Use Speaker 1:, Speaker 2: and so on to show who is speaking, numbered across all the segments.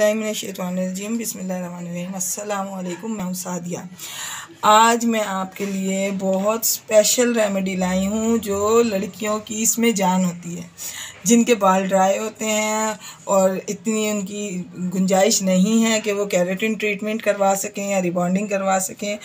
Speaker 1: औज़ुबिल्लाहिमिनश्शैतानिर्रजीम बिस्मिल्लाहिर्रहमानिर्रहीम। अस्सलामु अलैकुम। मैं हूँ सादिया। आज मैं आपके लिए बहुत स्पेशल रेमेडी लाई हूँ जो लड़कियों की इसमें जान होती है, जिनके बाल ड्राई होते हैं और इतनी उनकी गुंजाइश नहीं है कि वो केराटिन ट्रीटमेंट करवा सकें या रिबॉन्डिंग करवा सकें,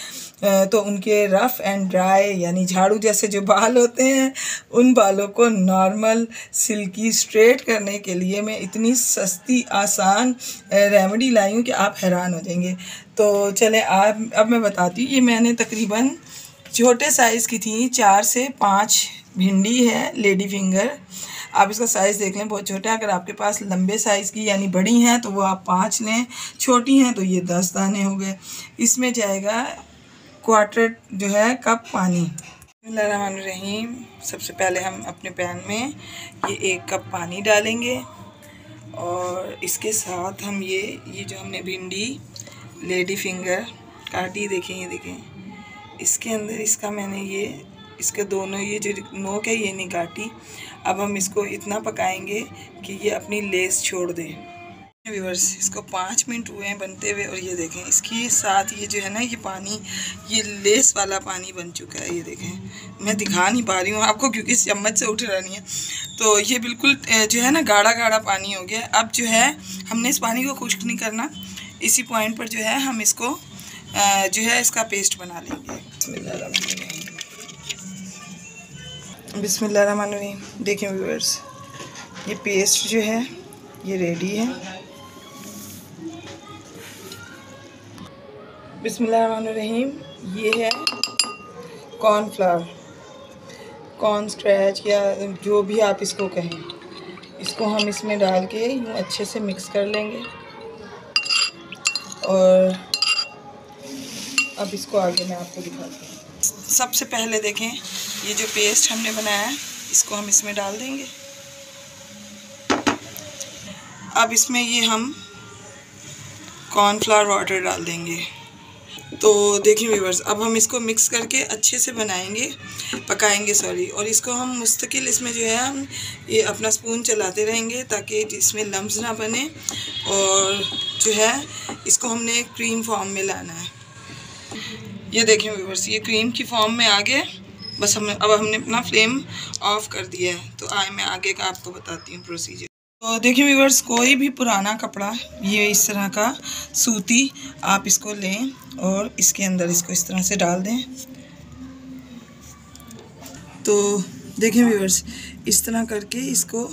Speaker 1: तो उनके रफ़ एंड ड्राई यानी झाड़ू जैसे जो बाल होते हैं उन बालों को नॉर्मल सिल्की स्ट्रेट करने के लिए मैं इतनी सस्ती आसान रेमेडी लाई हूँ कि आप हैरान हो जाएंगे। तो चले अब मैं बताती हूँ। ये मैंने तकरीबन छोटे साइज़ की थी, 4 से 5 भिंडी है लेडी फिंगर। आप इसका साइज़ देख लें, बहुत छोटा है। अगर आपके पास लंबे साइज़ की यानी बड़ी हैं तो वो आप 5 लें, छोटी हैं तो ये 10 दाने हो गए। इसमें जाएगा क्वार्टर जो है कप पानी। बिस्मिल्लाहिर्रहमानिर्रहीम। सबसे पहले हम अपने पैन में ये 1 कप पानी डालेंगे और इसके साथ हम ये जो हमने भिंडी लेडी फिंगर काटी, देखें ये देखें, इसके अंदर इसका मैंने इसके दोनों ये जो नोक है ये नहीं काटी। अब हम इसको इतना पकाएंगे कि ये अपनी लेस छोड़ दे। व्यूअर्स, इसको 5 मिनट हुए हैं बनते हुए और ये देखें इसके साथ ये जो है ना ये पानी, ये लेस वाला पानी बन चुका है। ये देखें, मैं दिखा नहीं पा रही हूँ आपको क्योंकि चम्मच से उठ रहा नहीं है। तो ये बिल्कुल जो है ना गाढ़ा गाढ़ा पानी हो गया। अब जो है हमने इस पानी को खुश्क नहीं करना, इसी पॉइंट पर जो है हम इसको जो है इसका पेस्ट बना लेंगे। बिस्मिल्लाहिर्रहमानिर्रहीम। देखें व्यूअर्स, ये पेस्ट जो है ये रेडी है। बिस्मिल्लाहिर्रहमानिर्रहीम। ये है कॉर्नफ्लावर, कॉर्न स्क्रैच या जो भी आप इसको कहें, इसको हम इसमें डाल के यूँ अच्छे से मिक्स कर लेंगे और अब इसको आगे मैं आपको दिखाती हूँ। सबसे पहले देखें ये जो पेस्ट हमने बनाया है इसको हम इसमें डाल देंगे। अब इसमें ये हम कॉर्नफ्लावर वाटर डाल देंगे। तो देखिए व्यूअर्स, अब हम इसको मिक्स करके अच्छे से पकाएंगे और इसको हम मुस्तकिल इसमें जो है हम ये अपना स्पून चलाते रहेंगे ताकि इसमें लम्स ना बने। और जो है इसको हमने क्रीम फॉर्म में लाना है। ये देखें व्यूअर्स, ये क्रीम की फॉर्म में आ गया। बस अब हमने अपना फ्लेम ऑफ कर दिया है। तो मैं आगे का आपको बताती हूँ प्रोसीजर। तो देखिए व्यूअर्स, कोई भी पुराना कपड़ा ये इस तरह का सूती आप इसको लें और इसके अंदर इसको इस तरह से डाल दें। तो देखें व्यूअर्स, इस तरह करके इसको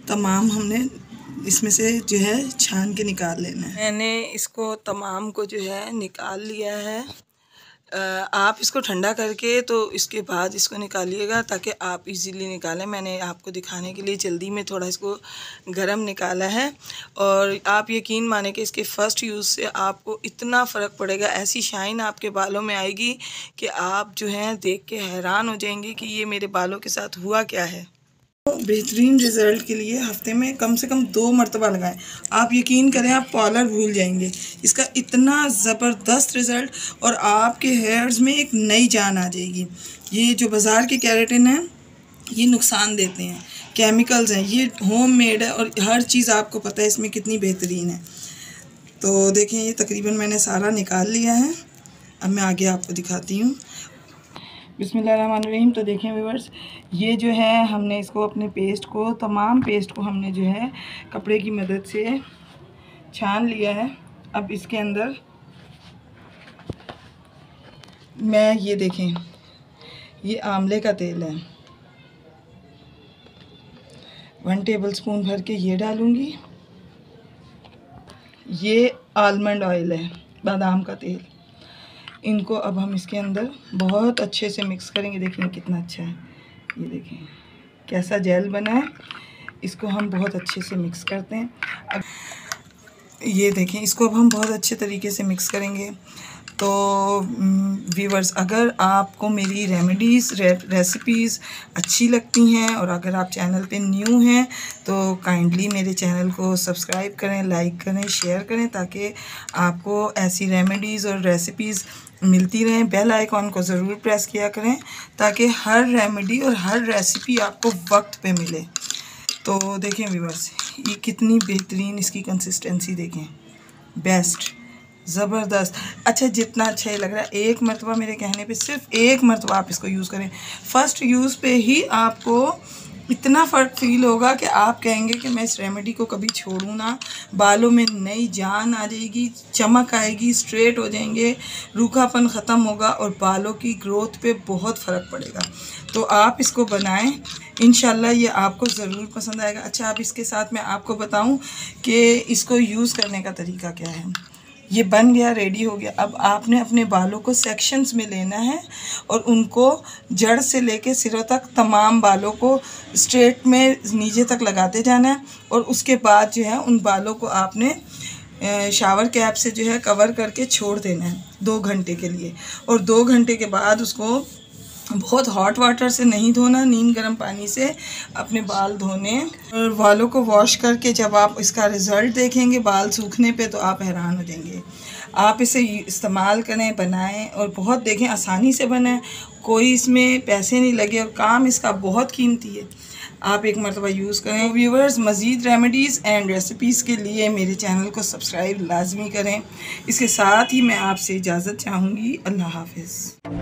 Speaker 1: तमाम हमने इसमें से जो है छान के निकाल लेना है। मैंने इसको तमाम को जो है निकाल लिया है। आप इसको ठंडा करके तो इसके बाद इसको निकालिएगा ताकि आप इजीली निकालें। मैंने आपको दिखाने के लिए जल्दी में थोड़ा इसको गरम निकाला है और आप यकीन माने कि इसके फ़र्स्ट यूज़ से आपको इतना फ़र्क पड़ेगा, ऐसी शाइन आपके बालों में आएगी कि आप जो हैं देख के हैरान हो जाएंगे कि ये मेरे बालों के साथ हुआ क्या है। बेहतरीन रिज़ल्ट के लिए हफ्ते में कम से कम 2 मरतबा लगाएं। आप यकीन करें आप पार्लर भूल जाएंगे, इसका इतना ज़बरदस्त रिज़ल्ट और आपके हेयर्स में एक नई जान आ जाएगी। ये जो बाज़ार के केराटिन हैं ये नुकसान देते हैं, केमिकल्स हैं, ये होममेड है और हर चीज़ आपको पता है इसमें कितनी बेहतरीन है। तो देखें ये तकरीबन मैंने सारा निकाल लिया है। अब मैं आगे आपको दिखाती हूँ। बिस्मिल्लाहिर्रहमानिर्रहीम। तो देखें व्यूअर्स, ये जो है हमने इसको अपने तमाम पेस्ट को हमने जो है कपड़े की मदद से छान लिया है। अब इसके अंदर मैं ये देखें ये आंवले का तेल है, 1 टेबलस्पून भर के ये डालूँगी। ये आलमंड ऑयल है, बादाम का तेल। इनको अब हम इसके अंदर बहुत अच्छे से मिक्स करेंगे। देखें कितना अच्छा है, ये देखें कैसा जेल बना है। इसको हम बहुत अच्छे से मिक्स करते हैं। अब ये देखें इसको अब हम बहुत अच्छे तरीके से मिक्स करेंगे। तो व्यूअर्स, अगर आपको मेरी रेसिपीज़ अच्छी लगती हैं और अगर आप चैनल पे न्यू हैं तो काइंडली मेरे चैनल को सब्सक्राइब करें, लाइक करें, शेयर करें ताकि आपको ऐसी रेमेडीज़ और रेसिपीज़ मिलती रहें। बेल आइकॉन को ज़रूर प्रेस किया करें ताकि हर रेमेडी और हर रेसिपी आपको वक्त पे मिले। तो देखें व्यूअर्स, ये कितनी बेहतरीन इसकी कंसिस्टेंसी देखें, बेस्ट, ज़बरदस्त। अच्छा, जितना अच्छा ये लग रहा है, एक मरतबा मेरे कहने पे सिर्फ एक मरतबा आप इसको यूज़ करें। फ़र्स्ट यूज़ पे ही आपको इतना फ़र्क फ़ील होगा कि आप कहेंगे कि मैं इस रेमेडी को कभी छोड़ूँ ना। बालों में नई जान आ जाएगी, चमक आएगी, स्ट्रेट हो जाएंगे, रूखापन ख़त्म होगा और बालों की ग्रोथ पे बहुत फ़र्क पड़ेगा। तो आप इसको बनाएं, इंशाल्लाह ये आपको ज़रूर पसंद आएगा। अच्छा, अब इसके साथ मैं आपको बताऊं कि इसको यूज़ करने का तरीका क्या है। ये बन गया, रेडी हो गया। अब आपने अपने बालों को सेक्शंस में लेना है और उनको जड़ से लेके सिरों तक तमाम बालों को स्ट्रेट में नीचे तक लगाते जाना है। और उसके बाद जो है उन बालों को आपने शावर कैप से जो है कवर करके छोड़ देना है 2 घंटे के लिए। और 2 घंटे के बाद उसको बहुत हॉट वाटर से नहीं धोना, नीम गर्म पानी से अपने बाल धोने। और बालों को वॉश करके जब आप इसका रिज़ल्ट देखेंगे बाल सूखने पे, तो आप हैरान हो जाएंगे। आप इसे इस्तेमाल करें, बनाएं और बहुत देखें आसानी से बनाएं, कोई इसमें पैसे नहीं लगे और काम इसका बहुत कीमती है। आप एक मरतबा यूज़ करें। व्यूवर्स, मज़ीद रेमेडीज़ एंड रेसिपीज़ के लिए मेरे चैनल को सब्सक्राइब लाजमी करें। इसके साथ ही मैं आपसे इजाज़त चाहूँगी। अल्लाह हाफ़िज़।